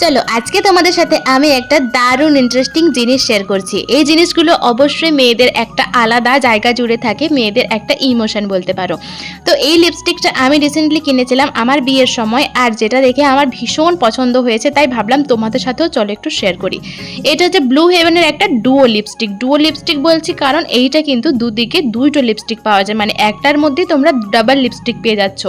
চলো আজকে তোমাদের সাথে আমি একটা দারুণ ইন্টারেস্টিং জিনিস শেয়ার করছি। এই জিনিসগুলো অবশ্যই মেয়েদের একটা আলাদা জায়গা জুড়ে থাকে, মেয়েদের একটা ইমোশন বলতে পারো। তো এই লিপস্টিকটা আমি রিসেন্টলি কিনেছিলাম আমার বিয়ের সময়, আর যেটা দেখে আমার ভীষণ পছন্দ হয়েছে, তাই ভাবলাম তোমাদের সাথেও চলো একটু শেয়ার করি। এটা হচ্ছে ব্লু হেভেনের একটা ডুও লিপস্টিক বলছি কারণ এইটা কিন্তু দুদিকে দুইটো লিপস্টিক পাওয়া যায়, মানে একটার মধ্যেই তোমরা ডাবল লিপস্টিক পেয়ে যাচ্ছ।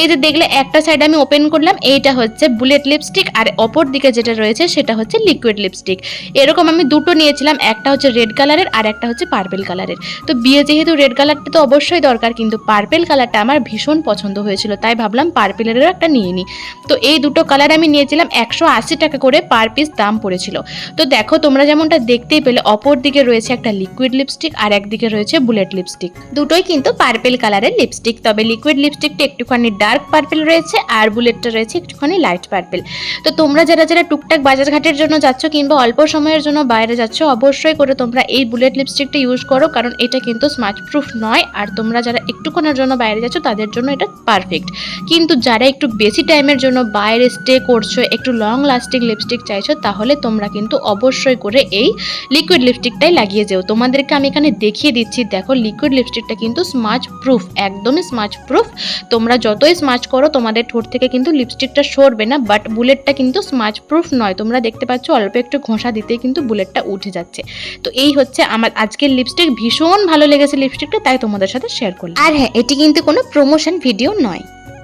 এই যে দেখলে একটা সাইড আমি ওপেন করলাম, এইটা হচ্ছে বুলেট লিপস্টিক, আর অপর দিকে যেটা রয়েছে সেটা হচ্ছে লিকুইড লিপস্টিক। এরকম আমি দুটো নিয়েছিলাম, একটা হচ্ছে রেড কালারের আর একটা হচ্ছে পার্পেল কালারের। তো বিয়ে যেহেতু রেড কালারটা তো অবশ্যই দরকার, কিন্তু পার্পেল কালারটা আমার ভীষণ পছন্দ হয়েছিল, তাই ভাবলাম পার্পেলেরও একটা নিয়ে নিই। তো এই দুটো কালার আমি নিয়েছিলাম, 180 টাকা করে পার পিস দাম পড়েছিল। তো দেখো তোমরা যেমনটা দেখতেই পেলে, অপর দিকে রয়েছে একটা লিকুইড লিপস্টিক আর একদিকে রয়েছে বুলেট লিপস্টিক। দুটোই কিন্তু পার্পেল কালারের লিপস্টিক, তবে লিকুইড লিপস্টিকটা একটুখানি ডার্ক পার্পেল রয়েছে আর বুলেটটা রয়েছে একটুখানি লাইট পার্পেল। তো তোমরা যারা যারা টুকটাক বাজারঘাটের জন্য যাচ্ছ কিংবা অল্প সময়ের জন্য বাইরে যাচ্ছ, অবশ্যই করে তোমরা এই বুলেট লিপস্টিকটা ইউজ করো, কারণ এটা কিন্তু স্মাচ প্রুফ নয়। আর তোমরা যারা একটুক্ষণের জন্য বাইরে যাচ্ছ তাদের জন্য এটা পারফেক্ট। কিন্তু যারা একটু বেশি টাইমের জন্য বাইরে স্টে করছো, একটু লং লাস্টিং লিপস্টিক চাইছো, তাহলে তোমরা কিন্তু অবশ্যই করে এই লিকুইড লিপস্টিকটাই লাগিয়ে যেও। তোমাদেরকে আমি এখানে দেখিয়ে দিচ্ছি, দেখো লিকুইড লিপস্টিকটা কিন্তু স্মাচ প্রুফ, একদমই স্মাচ প্রুফ। তোমরা যতই স্মাচ করো তোমাদের ঠোঁট থেকে কিন্তু লিপস্টিকটা সরবে না, বাট বুলেটটা কিন্তু স্মাচ প্রুফ নয়। তোমরা দেখতে পাচ্ছ অল্প একটু ঘষা দিতেই কিন্তু বুলেটটা উঠে যাচ্ছে। তো এই হচ্ছে আমার আজকের লিপস্টিক, ভীষণ ভালো লেগেছে লিপস্টিকটা, তাই তোমাদের সাথে শেয়ার করলাম। আর হ্যাঁ, এটি কিন্তু কোনো প্রমোশন ভিডিও নয়।